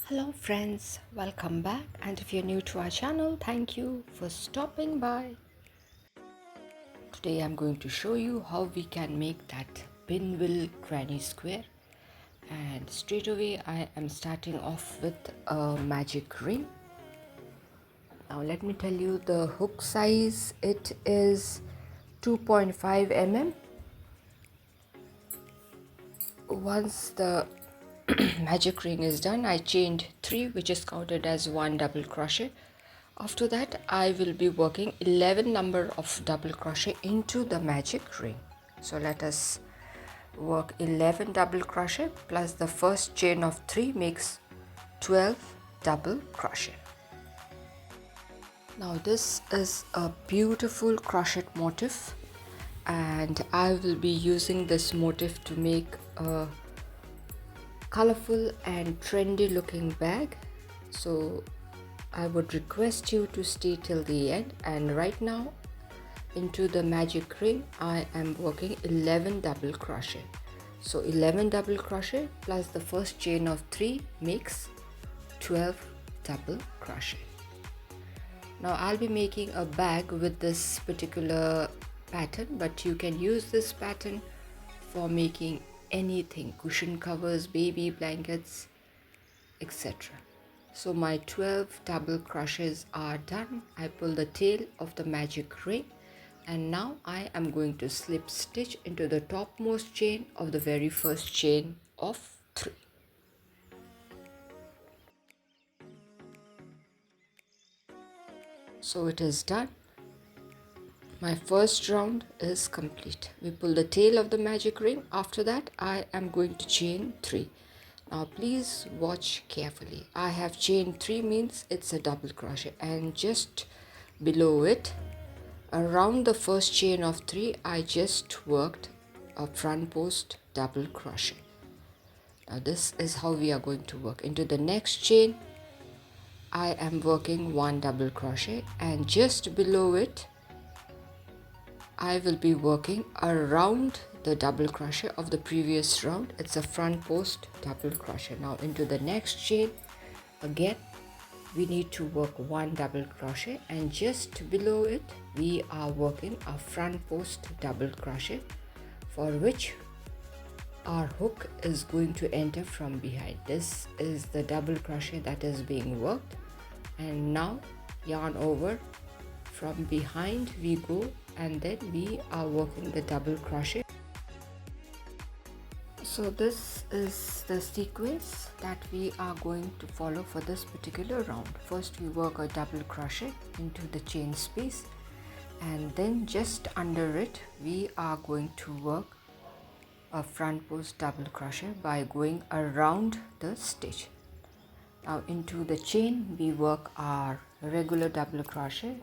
Hello friends, welcome back, and if you're new to our channel, thank you for stopping by. Today I'm going to show you how we can make that pinwheel granny square, and straight away I am starting off with a magic ring. Now let me tell you the hook size. It is 2.5 mm. Once the magic ring is done, I chained 3, which is counted as 1 double crochet. After that, I will be working 11 number of double crochet into the magic ring. So let us work 11 double crochet plus the first chain of 3 makes 12 double crochet. Now this is a beautiful crochet motif, and I will be using this motif to make a colorful and trendy looking bag. So I would request you to stay till the end. And right now, into the magic ring I am working 11 double crochet. So 11 double crochet plus the first chain of 3 makes 12 double crochet. Now I'll be making a bag with this particular pattern, but you can use this pattern for making anything: cushion covers, baby blankets, etc. So my 12 double crochets are done. I pull the tail of the magic ring, and now I am going to slip stitch into the topmost chain of the very first chain of 3. So it is done. My first round is complete. We pull the tail of the magic ring. After that, I am going to chain 3. Now please watch carefully. I have chained 3 means it's a double crochet, and just below it, around the first chain of 3, I just worked a front post double crochet. Now this is how we are going to work. Into the next chain, I am working 1 double crochet, and just below it, I will be working around the double crochet of the previous round. It's a front post double crochet. Now into the next chain, again we need to work 1 double crochet, and just below it we are working a front post double crochet, for which our hook is going to enter from behind. This is the double crochet that is being worked, and now yarn over. From behind we go, and then we are working the double crochet. So this is the sequence that we are going to follow for this particular round. First we work a double crochet into the chain space, and then just under it we are going to work a front post double crochet by going around the stitch. Now into the chain we work our regular double crochet,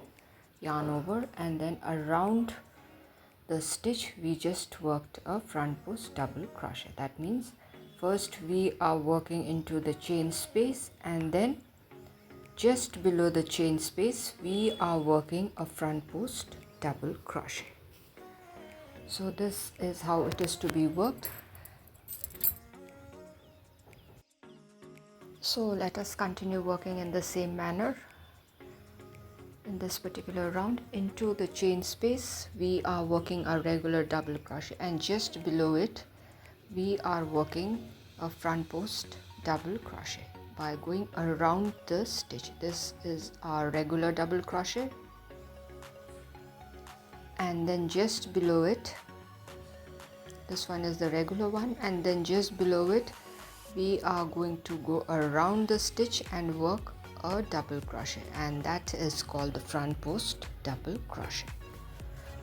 yarn over, and then around the stitch we just worked a front post double crochet. That means first we are working into the chain space, and then just below the chain space we are working a front post double crochet. So this is how it is to be worked. So let us continue working in the same manner. In this particular round, into the chain space we are working a regular double crochet, and just below it we are working a front post double crochet by going around the stitch. This is our regular double crochet, and then just below it, this one is the regular one, and then just below it we are going to go around the stitch and work a double crochet, and that is called the front post double crochet.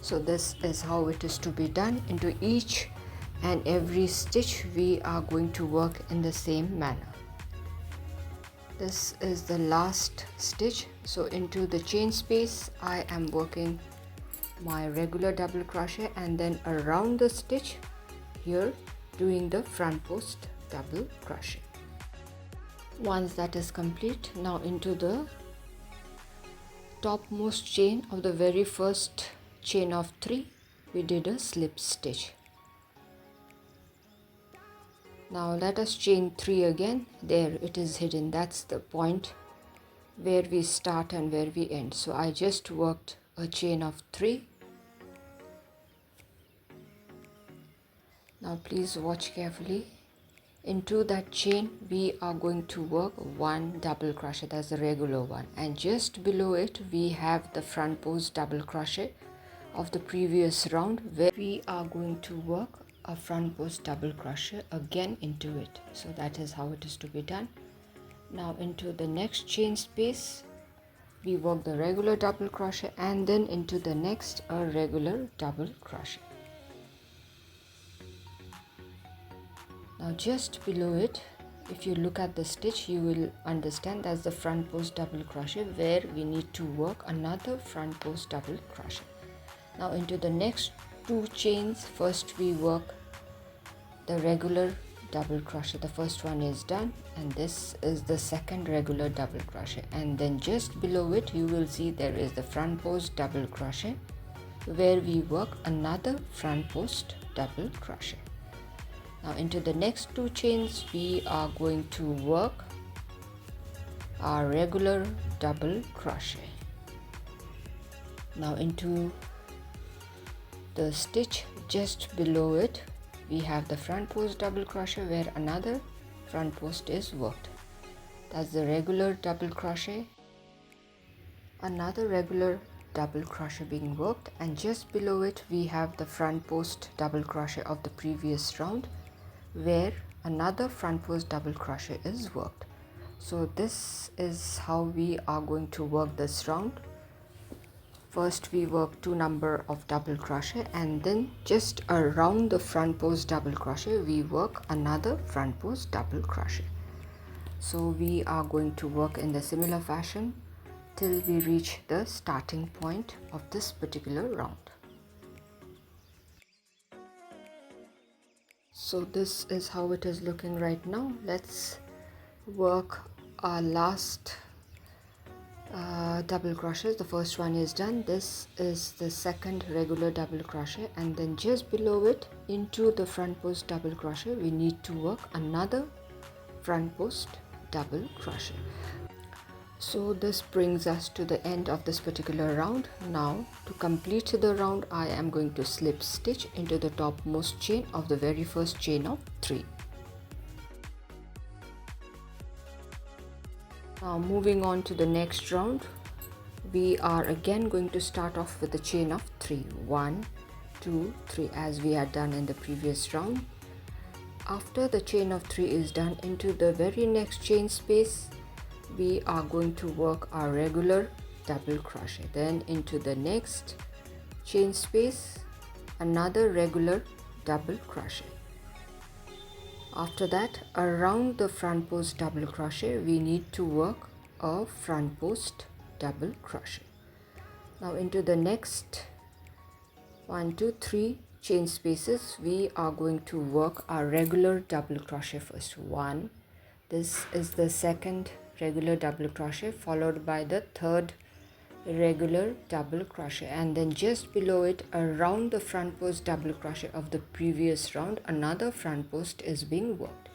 So this is how it is to be done. Into each and every stitch we are going to work in the same manner. This is the last stitch. So into the chain space I am working my regular double crochet, and then around the stitch here doing the front post double crochet. Once that is complete, now into the topmost chain of the very first chain of 3 we did a slip stitch. Now let us chain 3 again. There it is hidden. That's the point where we start and where we end. So I just worked a chain of 3. Now please watch carefully. Into that chain we are going to work 1 double crochet, that's the regular one, and just below it we have the front post double crochet of the previous round, where we are going to work a front post double crochet again into it. So that is how it is to be done. Now into the next chain space we work the regular double crochet, and then into the next a regular double crochet. Now just below it, if you look at the stitch, you will understand that's the front post double crochet, where we need to work another front post double crochet. Now into the next 2 chains, first we work the regular double crochet. The first one is done, and this is the second regular double crochet, and then just below it you will see there is the front post double crochet, where we work another front post double crochet. Now into the next 2 chains we are going to work our regular double crochet. Now into the stitch just below it we have the front post double crochet, where another front post is worked. That's the regular double crochet, another regular double crochet being worked, and just below it we have the front post double crochet of the previous round, where another front post double crochet is worked. So this is how we are going to work this round. First we work 2 number of double crochet, and then just around the front post double crochet we work another front post double crochet. So we are going to work in the similar fashion till we reach the starting point of this particular round. So this is how it is looking right now. Let's work our last double crochets. The first one is done. This is the second regular double crochet, and then just below it into the front post double crochet we need to work another front post double crochet. So this brings us to the end of this particular round. Now to complete the round I am going to slip stitch into the topmost chain of the very first chain of 3. Now moving on to the next round, we are again going to start off with a chain of 3. 1, 2, 3, as we had done in the previous round. After the chain of 3 is done, into the very next chain space we are going to work our regular double crochet. Then into the next chain space another regular double crochet. After that, around the front post double crochet we need to work a front post double crochet. Now into the next 1, 2, 3 chain spaces we are going to work our regular double crochet first. 1, this is the second regular double crochet, followed by the third regular double crochet, and then just below it around the front post double crochet of the previous round another front post is being worked.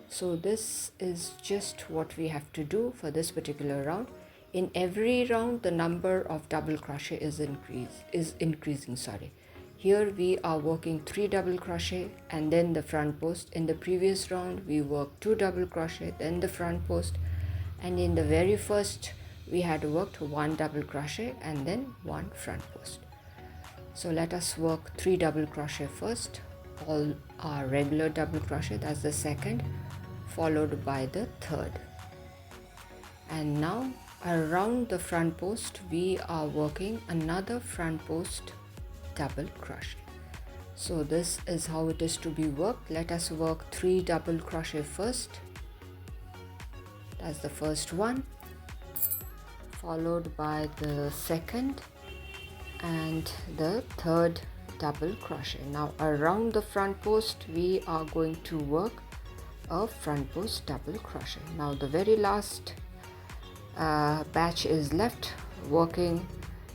So this is just what we have to do for this particular round. In every round the number of double crochet is increasing. Here we are working 3 double crochet and then the front post. In the previous round we worked 2 double crochet, then the front post, and in the very first we had worked 1 double crochet and then 1 front post. So let us work 3 double crochet first, all our regular double crochet, that's the second, followed by the third. And now around the front post we are working another front post double crochet. So this is how it is to be worked. Let us work 3 double crochet first, that's the first one, followed by the second and the third double crochet. Now around the front post we are going to work a front post double crochet. Now the very last batch is left, working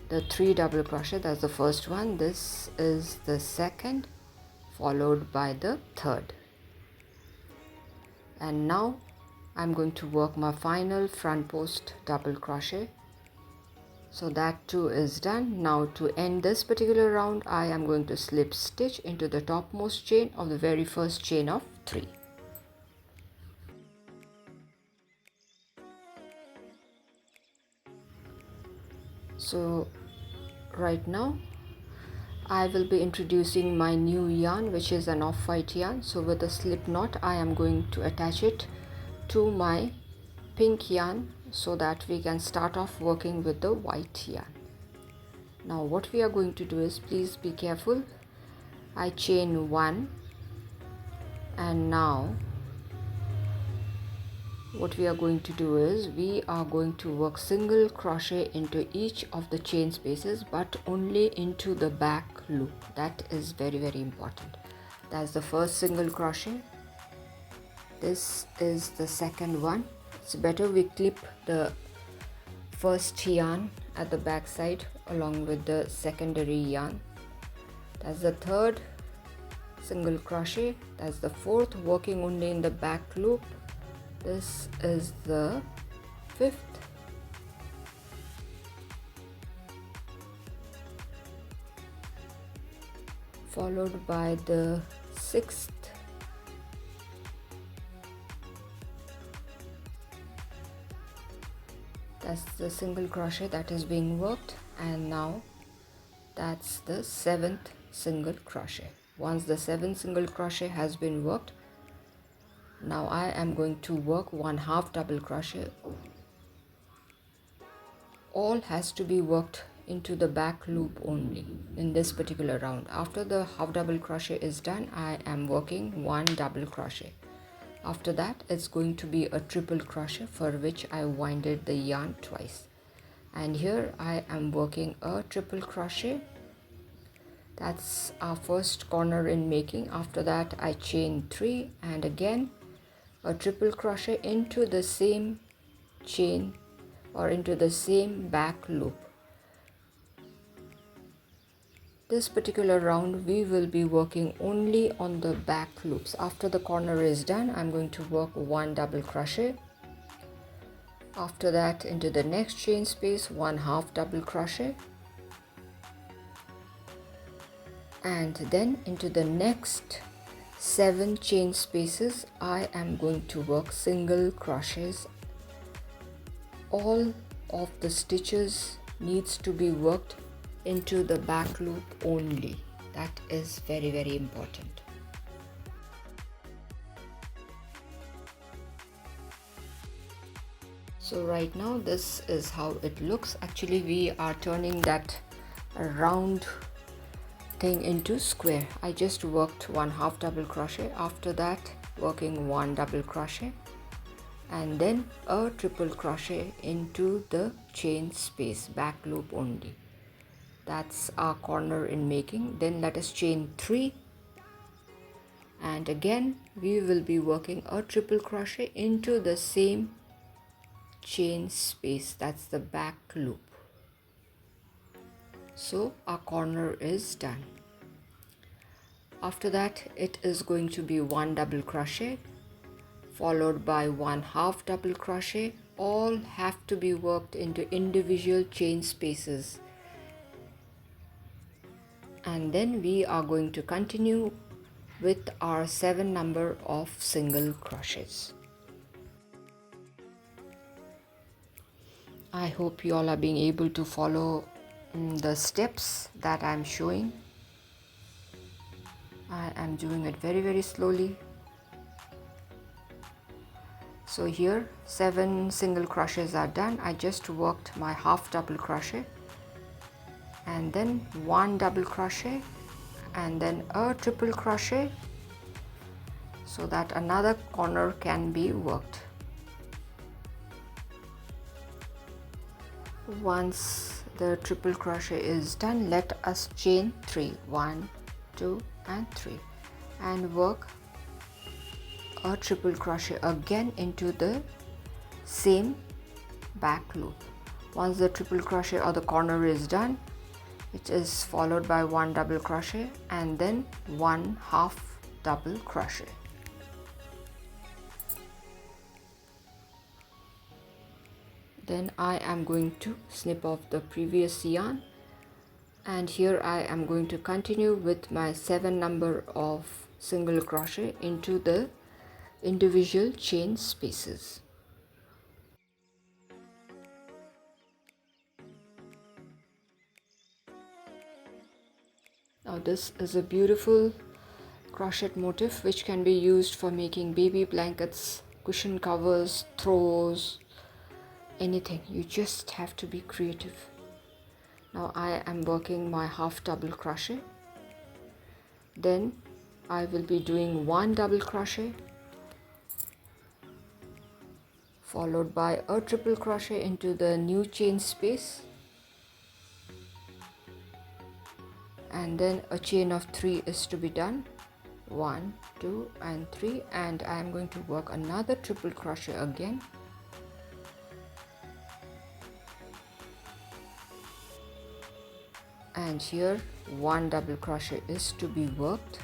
the 3 double crochet, that's the first one, this is the second, followed by the third. And now I'm going to work my final front post double crochet. So that too is done. Now to end this particular round, I am going to slip stitch into the topmost chain of the very first chain of 3. So right now I will be introducing my new yarn, which is an off-white yarn. So with a slip knot I am going to attach it to my pink yarn so that we can start off working with the white yarn. Now what we are going to do is, please be careful, I chain 1, and now what we are going to do is we are going to work single crochet into each of the chain spaces, but only into the back loop. That is very important. That's the first single crochet. This is the second one. It's better we clip the first yarn at the back side along with the secondary yarn. That's the third single crochet. That's the fourth, working only in the back loop. This is the fifth, followed by the sixth, that's the single crochet that is being worked, and now that's the seventh single crochet. Once the seventh single crochet has been worked, now I am going to work 1/2 double crochet. All has to be worked into the back loop only in this particular round. After the half double crochet is done, I am working 1 double crochet. After that, it's going to be a triple crochet, for which I winded the yarn twice. And here I am working a triple crochet. That's our first corner in making. After that, I chain 3 and again a triple crochet into the same chain or into the same back loop. This particular round we will be working only on the back loops. After the corner is done, I'm going to work 1 double crochet. After that, into the next chain space, 1/2 double crochet, and then into the next 7 chain spaces I am going to work single crochets. All of the stitches needs to be worked into the back loop only. That is very important. So right now this is how it looks. Actually we are turning that round thing into square. I just worked 1/2 double crochet, after that working 1 double crochet, and then a triple crochet into the chain space, back loop only. That's our corner in making. Then let us chain 3, and again we will be working a triple crochet into the same chain space, that's the back loop. So our corner is done. After that, it is going to be 1 double crochet followed by 1/2 double crochet. All have to be worked into individual chain spaces, and then we are going to continue with our 7 number of single crochets. I hope you all are being able to follow the steps that I'm showing. I am doing it very slowly. So here 7 single crochets are done. I just worked my 1/2 double crochet and then 1 double crochet and then a triple crochet so that another corner can be worked. Once the triple crochet is done, let us chain 3, 1, 2 and 3, and work a triple crochet again into the same back loop. Once the triple crochet or the corner is done, it is followed by 1 double crochet and then 1/2 double crochet. Then I am going to snip off the previous yarn, and here I am going to continue with my 7 number of single crochet into the individual chain spaces. Now this is a beautiful crochet motif which can be used for making baby blankets, cushion covers, throws, anything. You just have to be creative. Now I am working my half double crochet. Then I will be doing 1 double crochet followed by a triple crochet into the new chain space, and then a chain of 3 is to be done. 1, 2 and 3, and I am going to work another triple crochet again, and here 1 double crochet is to be worked,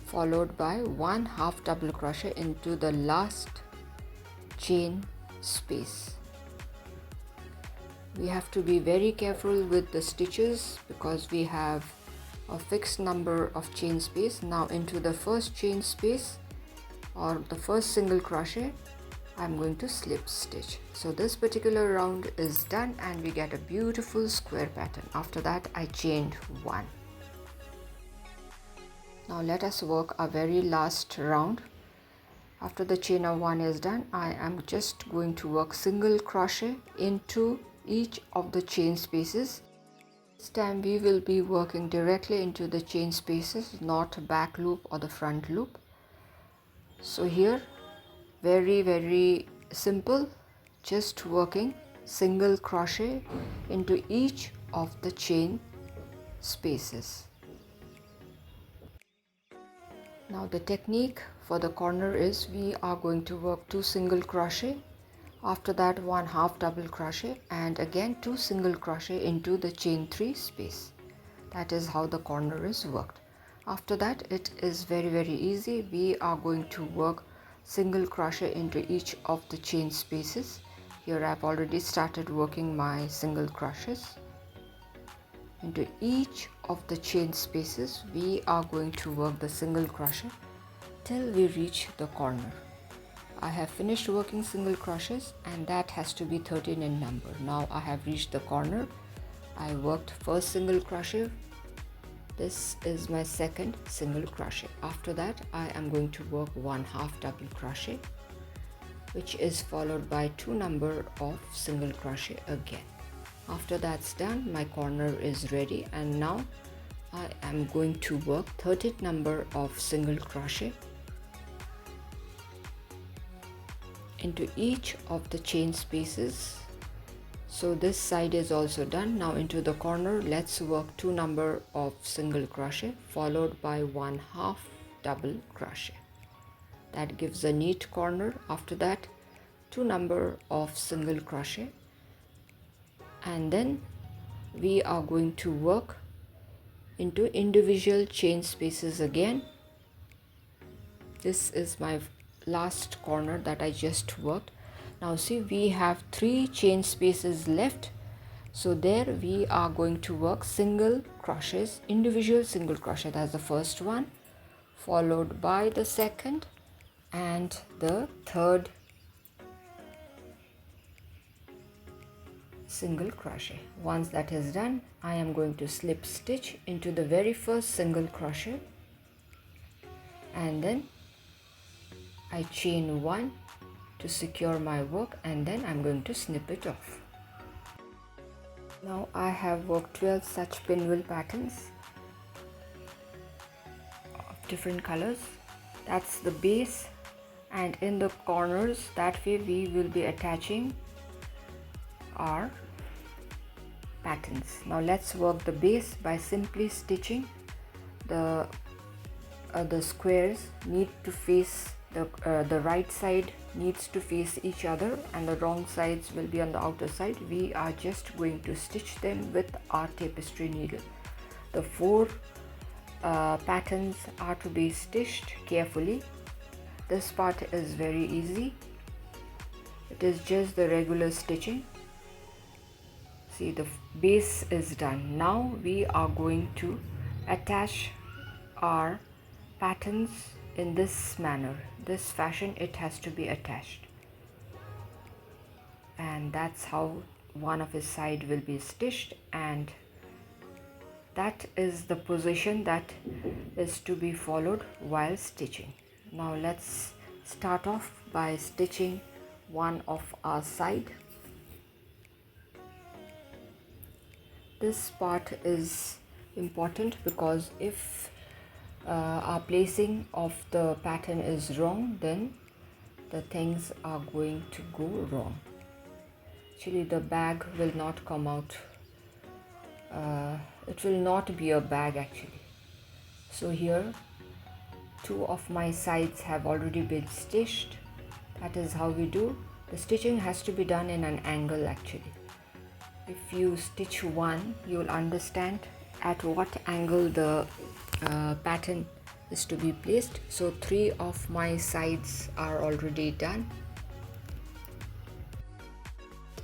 followed by 1 half double crochet into the last chain space. We have to be very careful with the stitches because we have a fixed number of chain space. Now into the first chain space or the first single crochet, I'm going to slip stitch. So this particular round is done and we get a beautiful square pattern. After that I chained 1. Now let us work our very last round. After the chain of 1 is done, I am just going to work single crochet into each of the chain spaces. This time we will be working directly into the chain spaces, not back loop or the front loop. So here very simple, just working single crochet into each of the chain spaces. Now the technique for the corner is we are going to work 2 single crochet, after that 1 half double crochet, and again 2 single crochet into the chain 3 space. That is how the corner is worked. After that it is very easy. We are going to work single crochet into each of the chain spaces. Here I've already started working my single crochets. Into each of the chain spaces we are going to work the single crochet till we reach the corner. I have finished working single crochets and that has to be 13 in number. Now I have reached the corner. I worked first single crochet. This is my second single crochet. After that I am going to work 1 half double crochet, which is followed by 2 number of single crochet again. After that's done, my corner is ready, and now I am going to work 13th number of single crochet into each of the chain spaces. So this side is also done. Now into the corner, let's work 2 number of single crochet followed by 1 half double crochet. That gives a neat corner. After that 2 number of single crochet, and then we are going to work into individual chain spaces again. This is my last corner that I just worked. Now see, we have 3 chain spaces left, so there we are going to work single crochets, individual single crochet. That's the first one, followed by the second and the third single crochet. Once that is done, I am going to slip stitch into the very first single crochet, and then I chain 1 to secure my work, and then I'm going to snip it off. Now I have worked 12 such pinwheel patterns of different colors. That's the base, and in the corners, that way we will be attaching our patterns. Now let's work the base by simply stitching. The squares need to face the right side needs to face each other and the wrong sides will be on the outer side. We are just going to stitch them with our tapestry needle. The 4 patterns are to be stitched carefully. This part is very easy. It is just the regular stitching. See, the base is done. Now we are going to attach our patterns in this manner. This fashion it has to be attached, and that's how one of his side will be stitched, and that is the position that is to be followed while stitching. Now let's start off by stitching one of our side. This part is important because if our placing of the pattern is wrong, then the things are going to go wrong. Actually, the bag will not come out. It will not be a bag actually. So here, two of my sides have already been stitched. That is how we do. The stitching has to be done in an angle actually. If you stitch one, you will understand at what angle the pattern is to be placed. So three of my sides are already done.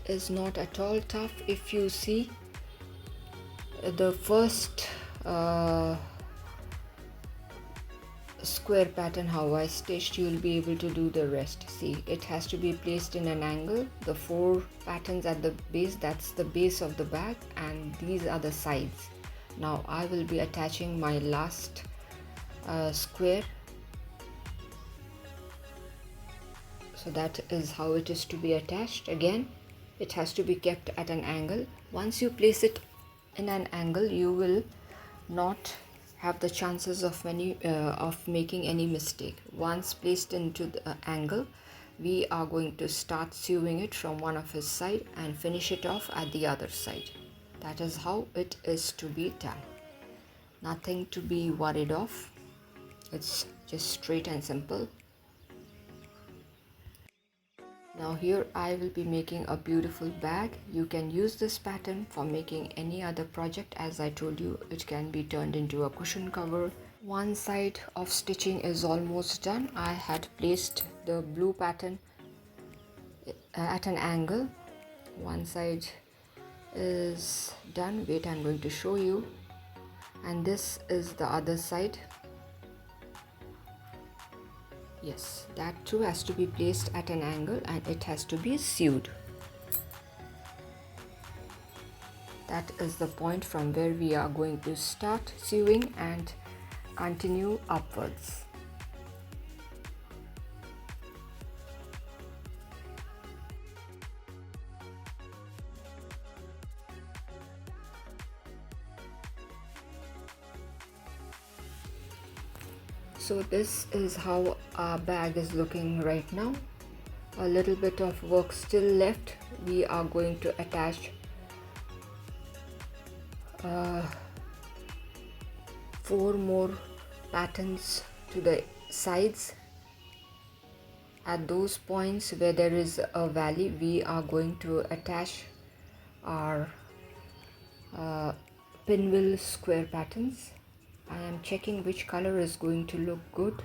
It is not at all tough. If you see the first square pattern how I stitched, you will be able to do the rest. See, it has to be placed in an angle. The four patterns at the base, that's the base of the bag, and these are the sides. Now I will be attaching my last square. So that is how it is to be attached. Again, it has to be kept at an angle. Once you place it in an angle, you will not have the chances of making any mistake. Once placed into the angle, we are going to start sewing it from one of his side and finish it off at the other side. That is how it is to be done. Nothing to be worried of. It's just straight and simple. Now here I will be making a beautiful bag. You can use this pattern for making any other project. As I told you, it can be turned into a cushion cover. One side of stitching is almost done. I had placed the blue pattern at an angle. One side is done. Wait, I'm going to show you. And this is the other side. Yes, that too has to be placed at an angle and it has to be sewed. That is the point from where we are going to start sewing and continue upwards. So this is how our bag is looking right now. A little bit of work still left. We are going to attach 4 more patterns to the sides. At those points where there is a valley, we are going to attach our pinwheel square patterns. I am checking which color is going to look good,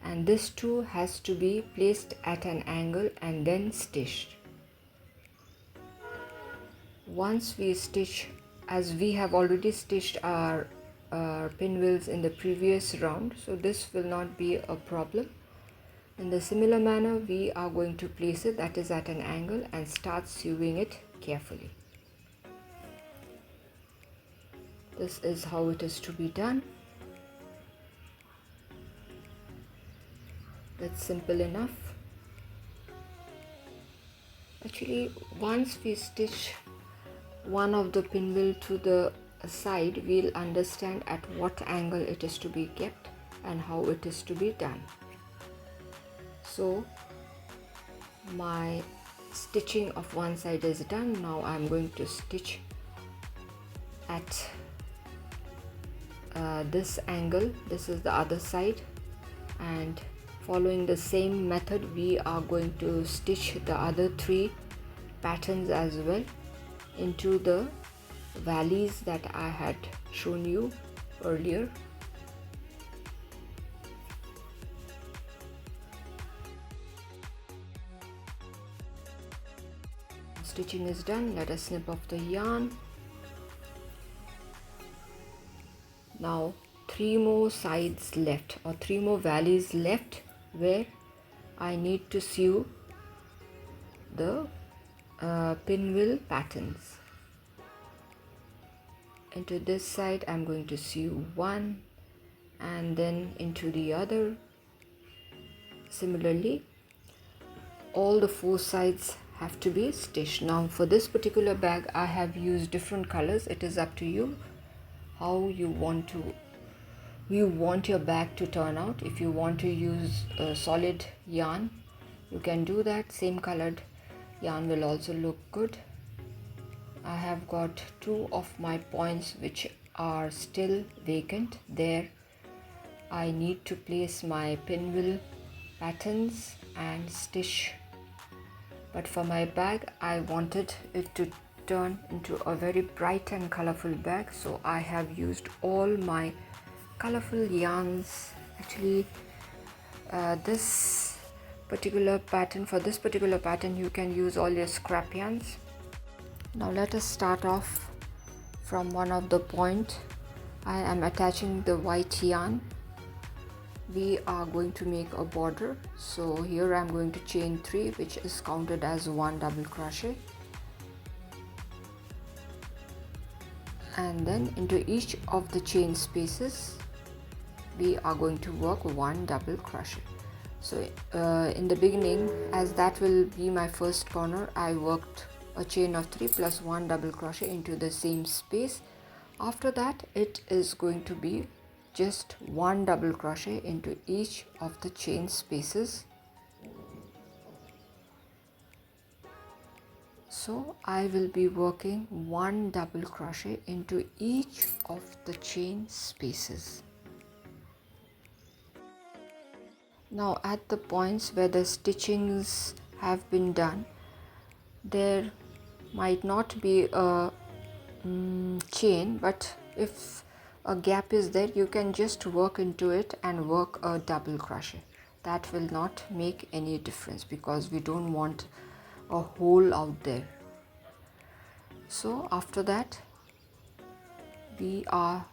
and this too has to be placed at an angle and then stitched. Once we stitch, as we have already stitched our pinwheels in the previous round, so this will not be a problem. In the similar manner, we are going to place it, that is at an angle, and start sewing it carefully. This is how it is to be done. That's simple enough. Actually, once we stitch one of the pinwheel to the side, we'll understand at what angle it is to be kept and how it is to be done. So my stitching of one side is done. Now I'm going to stitch at this angle. This is the other side, and following the same method we are going to stitch the other 3 patterns as well into the valleys that I had shown you earlier. stitching is done, let us snip off the yarn. Now 3 more sides left, or 3 more valleys left, where I need to sew the pinwheel patterns. Into this side I'm going to sew 1, and then into the other. Similarly, all the 4 sides have to be stitched. Now for this particular bag I have used different colors. It is up to you how you want your bag to turn out. If you want to use a solid yarn, you can do that. Same colored yarn will also look good. I have got 2 of my points which are still vacant. There I need to place my pinwheel patterns and stitch. But for my bag I wanted it to turn into a very bright and colorful bag, so I have used all my colorful yarns. Actually for this particular pattern you can use all your scrap yarns. Now let us start off from one of the point. I am attaching the white yarn. We are going to make a border, so here I am going to chain 3, which is counted as 1 double crochet, and then into each of the chain spaces we are going to work 1 double crochet. So in the beginning, as that will be my first corner, I worked a chain of 3 plus 1 double crochet into the same space. After that it is going to be just 1 double crochet into each of the chain spaces. So I will be working 1 double crochet into each of the chain spaces. Now at the points where the stitchings have been done, there might not be a chain, but if a gap is there, you can just work into it and work a double crochet. That will not make any difference because we don't want a hole out there. So after that we are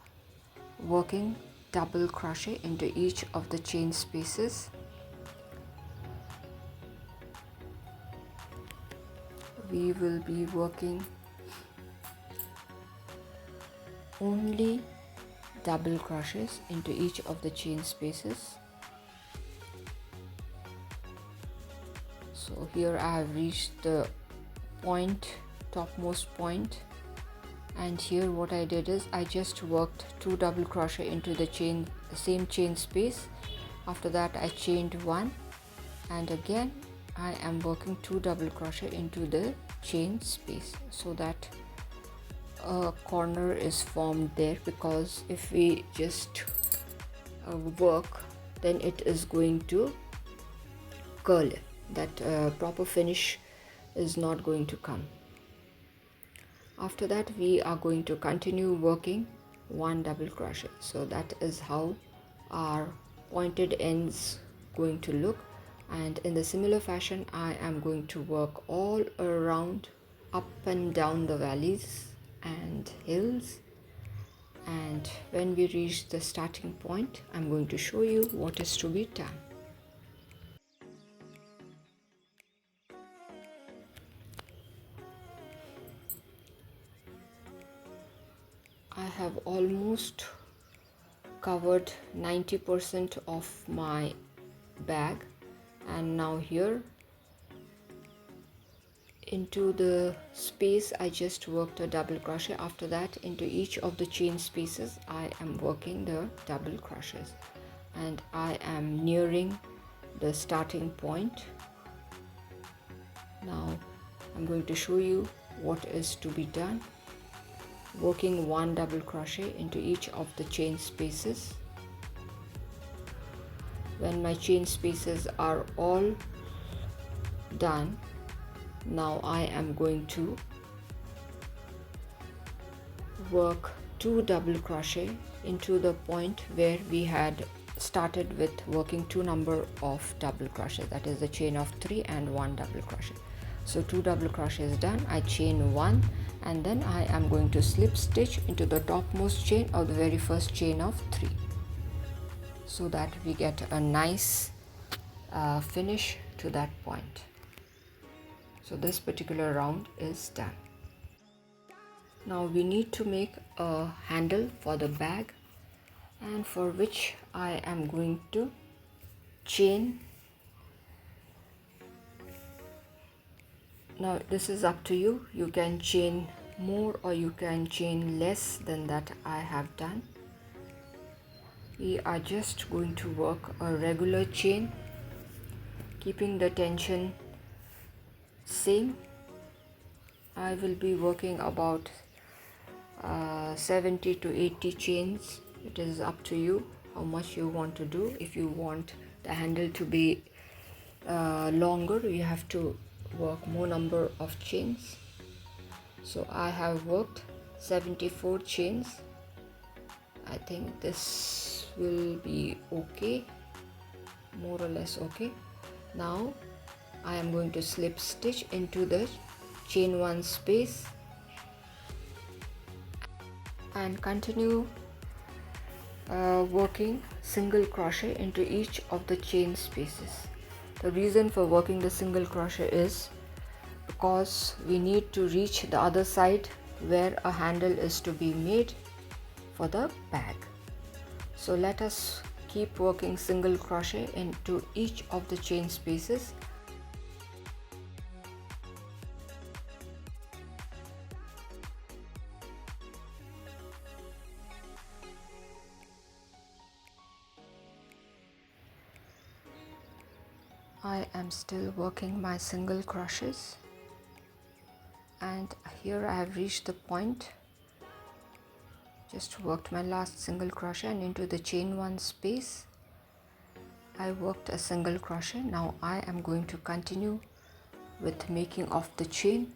working double crochet into each of the chain spaces. We will be working only double crochets into each of the chain spaces. So here I have reached the point, topmost point, and here what I did is I just worked 2 double crochet into the same chain space. After that I chained 1, and again I am working 2 double crochet into the chain space, so that a corner is formed there, because if we just work, then it is going to curl. That proper finish is not going to come. After that we are going to continue working 1 double crochet. So that is how our pointed ends going to look, and in the similar fashion I am going to work all around, up and down the valleys and hills, and when we reach the starting point I'm going to show you what is to be done. I have almost covered 90% of my bag, and now here into the space I just worked a double crochet. After that into each of the chain spaces I am working the double crochets, and I am nearing the starting point. Now I'm going to show you what is to be done. Working 1 double crochet into each of the chain spaces. When my chain spaces are all done, now I am going to work 2 double crochet into the point where we had started with working 2 number of double crochet, that is the chain of 3 and 1 double crochet. So 2 double crochets done, I chain 1 and then I am going to slip stitch into the topmost chain of the very first chain of 3, so that we get a nice finish to that point. So this particular round is done. Now we need to make a handle for the bag, and for which I am going to chain. Now this is up to you. You can chain more or you can chain less than that I have done. We are just going to work a regular chain, keeping the tension same. I will be working about 70 to 80 chains. It is up to you how much you want to do. If you want the handle to be longer, you have to work more number of chains. So I have worked 74 chains. I think this will be okay, more or less okay. Now I am going to slip stitch into the chain 1 space and continue working single crochet into each of the chain spaces. The reason for working the single crochet is because we need to reach the other side where a handle is to be made for the bag. So let us keep working single crochet into each of the chain spaces. I am still working my single crochets, and here I have reached the point. Just worked my last single crochet and into the chain 1 space I worked a single crochet. Now I am going to continue with making of the chain.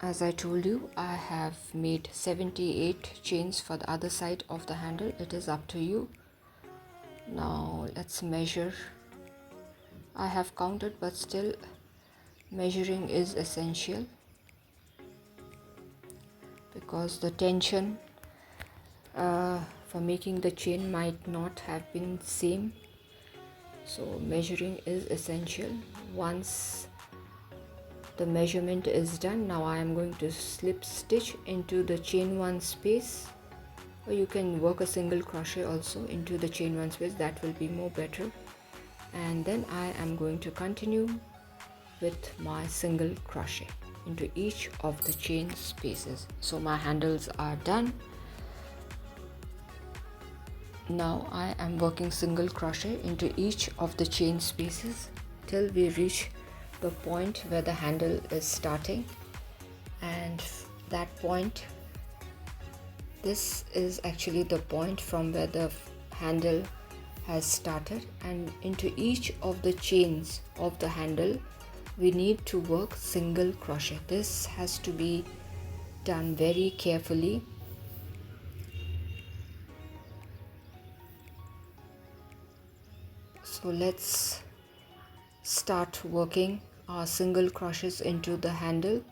As I told you, I have made 78 chains for the other side of the handle. It is up to you. Now let's measure. I have counted, but still measuring is essential because the tension for making the chain might not have been same. So measuring is essential. Once the measurement is done, now I am going to slip stitch into the chain 1 space, or you can work a single crochet also into the chain 1 space. That will be more better. And then I am going to continue with my single crochet into each of the chain spaces. So my handles are done. Now I am working single crochet into each of the chain spaces till we reach the point where the handle is starting, and that point, this is actually the point from where the handle has started, and into each of the chains of the handle we need to work single crochet. This has to be done very carefully. So let's start working our single crochets into the handle.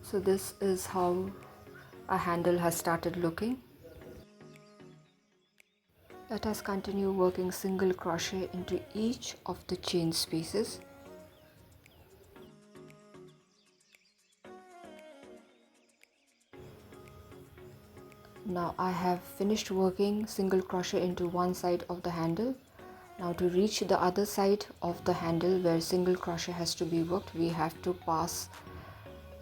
So this is how a handle has started looking. Let us continue working single crochet into each of the chain spaces. Now I have finished working single crochet into one side of the handle. Now to reach the other side of the handle where single crochet has to be worked, we have to pass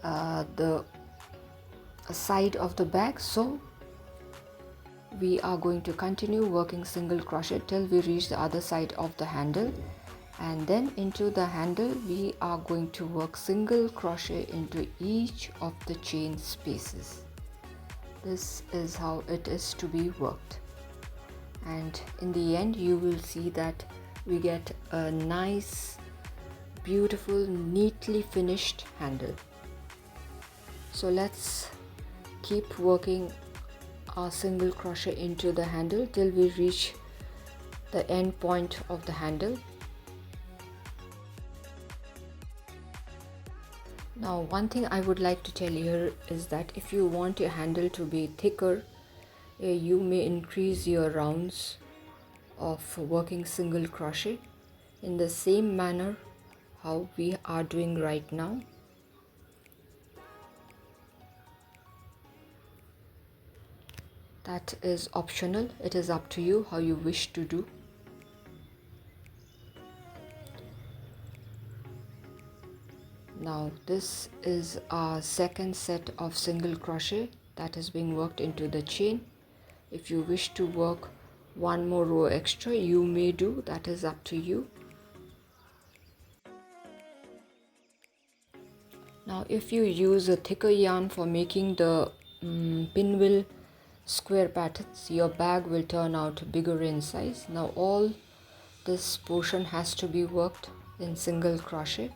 the side of the bag. So we are going to continue working single crochet till we reach the other side of the handle, and then into the handle we are going to work single crochet into each of the chain spaces. This is how it is to be worked, and in the end you will see that we get a nice, beautiful, neatly finished handle. So let's keep working our single crochet into the handle till we reach the end point of the handle. Now one thing I would like to tell you here is that if you want your handle to be thicker, you may increase your rounds of working single crochet in the same manner how we are doing right now. That is optional, it is up to you how you wish to do. Now this is our second set of single crochet that is being worked into the chain. If you wish to work one more row extra, you may do, that is up to you. Now if you use a thicker yarn for making the pinwheel square patterns, your bag will turn out bigger in size. Now all this portion has to be worked in single crochet,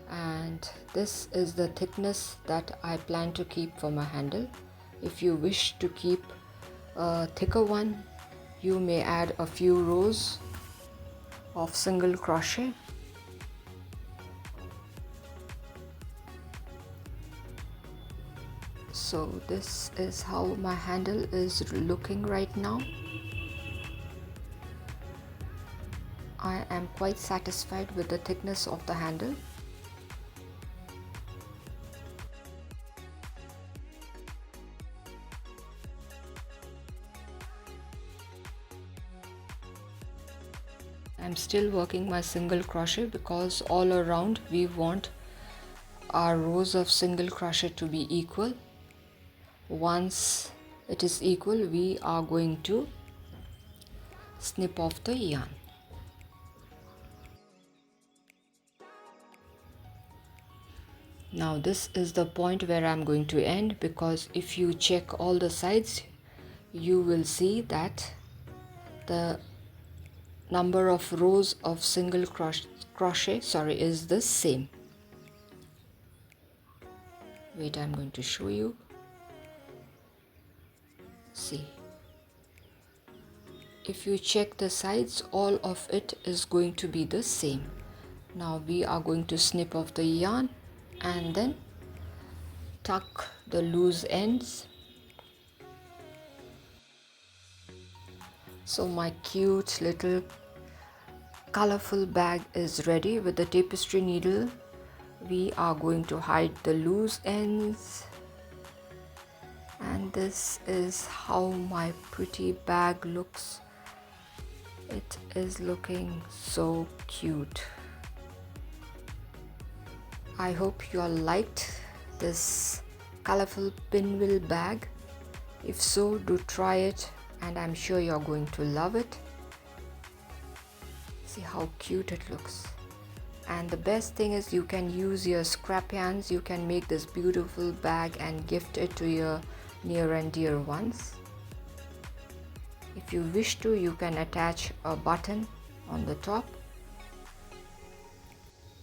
and this is the thickness that I plan to keep for my handle. If you wish to keep a thicker one, you may add a few rows of single crochet. So this is how my handle is looking right now. I am quite satisfied with the thickness of the handle. I'm still working my single crochet because all around we want our rows of single crochet to be equal. Once it is equal, we are going to snip off the yarn. Now this is the point where I'm going to end, because if you check all the sides, you will see that the number of rows of single crochet is the same. Wait, I'm going to show you. See, if you check the sides, all of it is going to be the same. Now we are going to snip off the yarn and then tuck the loose ends. So my cute little colorful bag is ready. With the tapestry needle, we are going to hide the loose ends. And this is how my pretty bag looks. It is looking so cute. I hope you all liked this colorful pinwheel bag. If so, do try it, and I'm sure you're going to love it. See how cute it looks. And the best thing is you can use your scrap yarns. You can make this beautiful bag and gift it to your near and dear ones. If you wish to, you can attach a button on the top.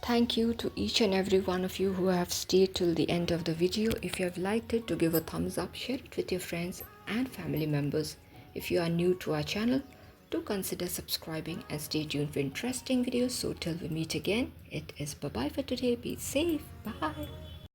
Thank you to each and every one of you who have stayed till the end of the video. If you have liked it, to give a thumbs up, share it with your friends and family members. If you are new to our channel, do consider subscribing and stay tuned for interesting videos. So till we meet again, it is bye bye for today. Be safe. Bye.